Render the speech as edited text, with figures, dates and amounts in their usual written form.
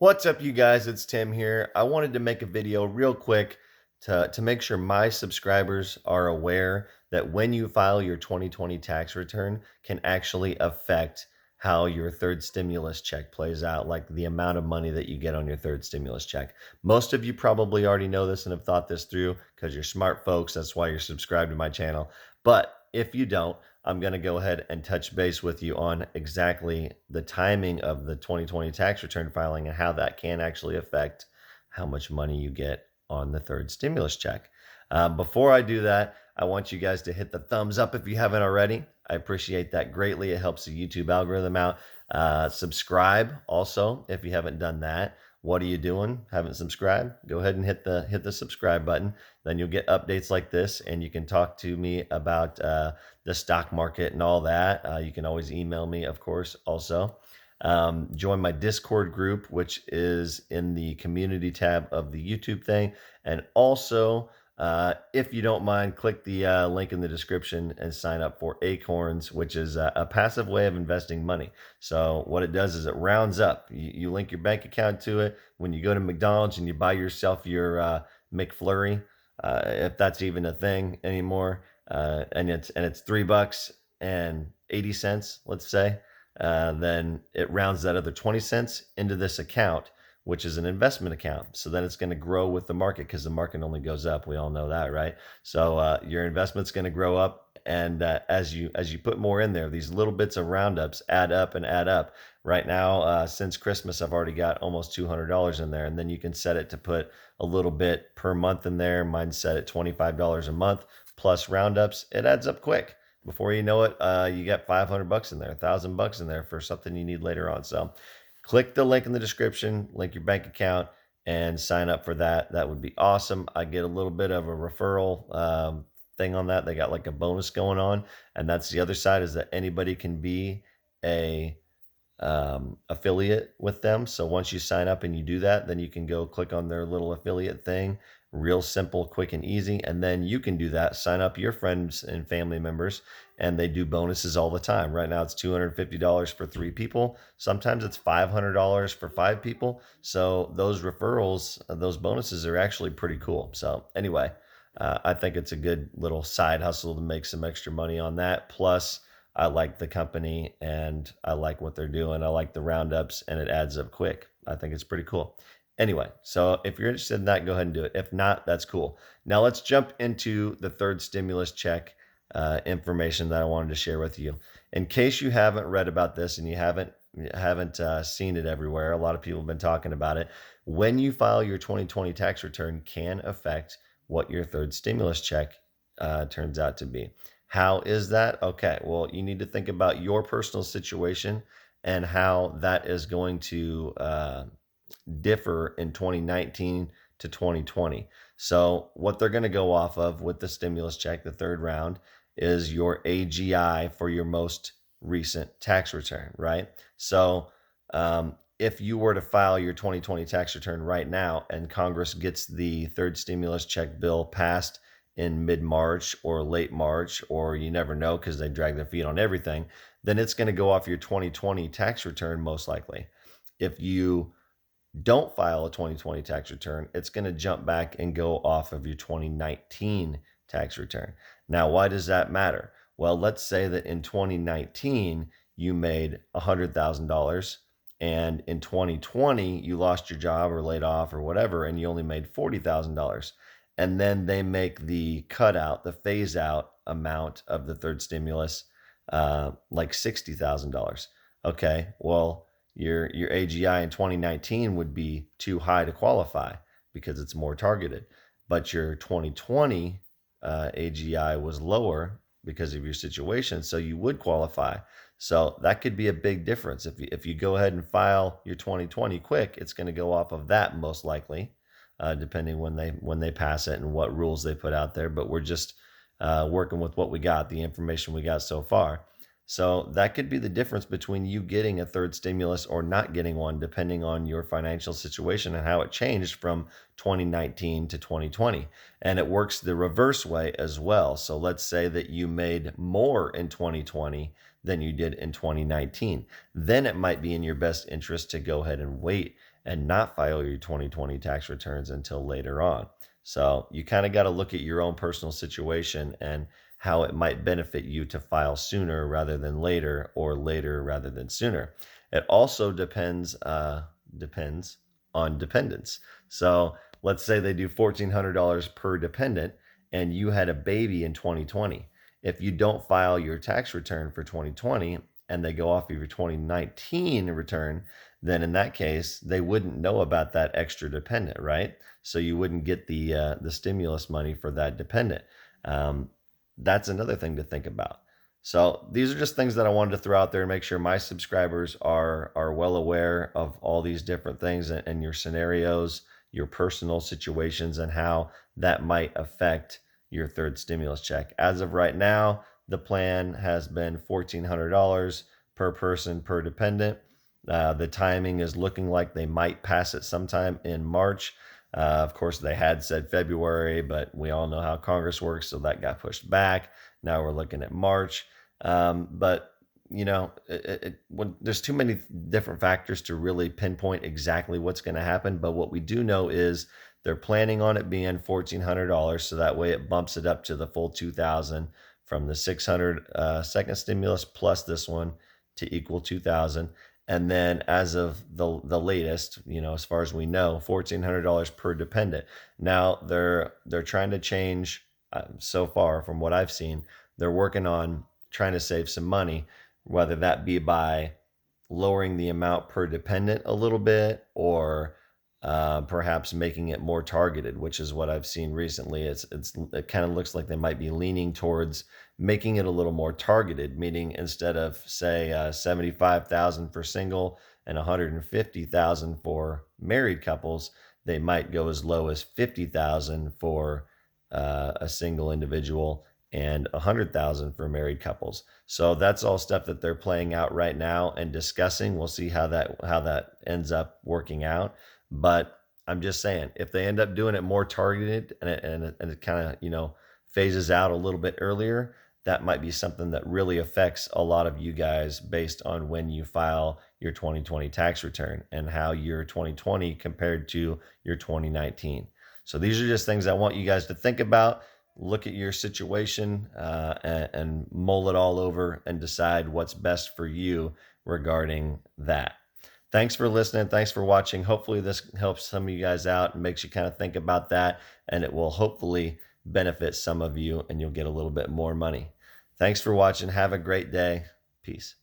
What's up, you guys? It's Tim here. I wanted to make a video real quick to make sure my subscribers are aware that when you file your 2020 tax return can actually affect how your third stimulus check plays out, like the amount of money that you get on your third stimulus check. Most of you probably already know this and have thought this through because you're smart folks. That's why you're subscribed to my channel. But if you don't, I'm going to go ahead and touch base with you on exactly the timing of the 2020 tax return filing and how that can actually affect how much money you get on the third stimulus check. Before I do that, I want you guys to hit the thumbs up if you haven't already. I appreciate that greatly. It helps the YouTube algorithm out. Subscribe also if you haven't done that. What are you doing? Haven't subscribed? Go ahead and hit the subscribe button. Then you'll get updates like this, and you can talk to me about the stock market and all that. You can always email me, of course, also. Join my Discord group, which is in the community tab of the YouTube thing. And also, if you don't mind, click the link in the description and sign up for Acorns, which is a passive way of investing money. So what it does is it rounds up. You link your bank account to it. When you go to McDonald's and you buy yourself your McFlurry, if that's even a thing anymore, and it's $3.80, let's say, then it rounds that other 20 cents into this account, which is an investment account. So then it's going to grow with the market because the market only goes up. We all know that, right? So your investment's going to grow up, and as you put more in there, these little bits of roundups add up and add up. Right now, since Christmas, I've already got almost $200 in there, and then you can set it to put a little bit per month in there. Mine's set at $25 a month plus roundups. It adds up quick. Before you know it, you got $500 in there, $1,000 in there for something you need later on. So click the link in the description, link your bank account, and sign up for that. That would be awesome. I get a little bit of a referral thing on that. They got like a bonus going on. And that's the other side, is that anybody can be a affiliate with them. So once you sign up and you do that, then you can go click on their little affiliate thing. Real simple, quick and easy. And then you can do that, sign up your friends and family members, and they do bonuses all the time. Right now it's $250 for 3 people. Sometimes it's $500 for 5 people. So those referrals, those bonuses are actually pretty cool. So anyway, I think it's a good little side hustle to make some extra money on that. Plus, I like the company and I like what they're doing. I like the roundups, and it adds up quick. I think it's pretty cool. Anyway, so if you're interested in that, go ahead and do it. If not, that's cool. Now let's jump into the third stimulus check information that I wanted to share with you. In case you haven't read about this and you haven't seen it everywhere, a lot of people have been talking about it. When you file your 2020 tax return, can affect what your third stimulus check turns out to be. How is that? Okay, well, you need to think about your personal situation and how that is going to differ in 2019 to 2020. So what they're going to go off of with the stimulus check, the third round, is your AGI for your most recent tax return, right? So if you were to file your 2020 tax return right now and Congress gets the third stimulus check bill passed in mid-March or late March, or you never know because they drag their feet on everything, then it's going to go off your 2020 tax return most likely. If you don't file a 2020 tax return, it's going to jump back and go off of your 2019 tax return. Now, why does that matter? Well, let's say that in 2019 you made $100,000, and in 2020 you lost your job or laid off or whatever, and you only made $40,000. And then they make the cutout, the phase out amount of the third stimulus like $60,000. Okay, well, your AGI in 2019 would be too high to qualify because it's more targeted. But your 2020 AGI was lower because of your situation, so you would qualify. So that could be a big difference. If you go ahead and file your 2020 quick, it's going to go off of that most likely, depending when they pass it and what rules they put out there. But we're just working with what we got, the information we got so far. So that could be the difference between you getting a third stimulus or not getting one, depending on your financial situation and how it changed from 2019 to 2020. And it works the reverse way as well. So let's say that you made more in 2020 than you did in 2019. Then it might be in your best interest to go ahead and wait and not file your 2020 tax returns until later on. So you kind of got to look at your own personal situation and how it might benefit you to file sooner rather than later, or later rather than sooner. It also depends on dependents. So let's say they do $1,400 per dependent, and you had a baby in 2020. If you don't file your tax return for 2020 and they go off of your 2019 return, then in that case they wouldn't know about that extra dependent, right? So you wouldn't get the stimulus money for that dependent. Um, that's another thing to think about. So these are just things that I wanted to throw out there and make sure my subscribers are well aware of all these different things, and your scenarios, your personal situations, and how that might affect your third stimulus check. As of right now, the plan has been $1,400 per person per dependent. The timing is looking like they might pass it sometime in March. Of course, they had said February, but we all know how Congress works, so that got pushed back. Now we're looking at March. But when there's too many different factors to really pinpoint exactly what's going to happen. But what we do know is they're planning on it being $1,400, so that way it bumps it up to the full 2,000 from the 600 second stimulus plus this one to equal 2,000. And then as of the latest, as far as we know, $1,400 per dependent. Now they're trying to change. So far from what I've seen, they're working on trying to save some money, whether that be by lowering the amount per dependent a little bit, or perhaps making it more targeted, which is what I've seen recently. It kind of looks like they might be leaning towards making it a little more targeted, meaning instead of say 75,000 for single and 150,000 for married couples, they might go as low as 50,000 for a single individual and 100,000 for married couples. So that's all stuff that they're playing out right now and discussing. We'll see how that ends up working out. But I'm just saying, if they end up doing it more targeted, and it kind of phases out a little bit earlier, that might be something that really affects a lot of you guys based on when you file your 2020 tax return and how your 2020 compared to your 2019. So these are just things I want you guys to think about. Look at your situation and mull it all over and decide what's best for you regarding that. Thanks for listening. Thanks for watching. Hopefully this helps some of you guys out and makes you kind of think about that, and it will hopefully benefit some of you and you'll get a little bit more money. Thanks for watching. Have a great day. Peace.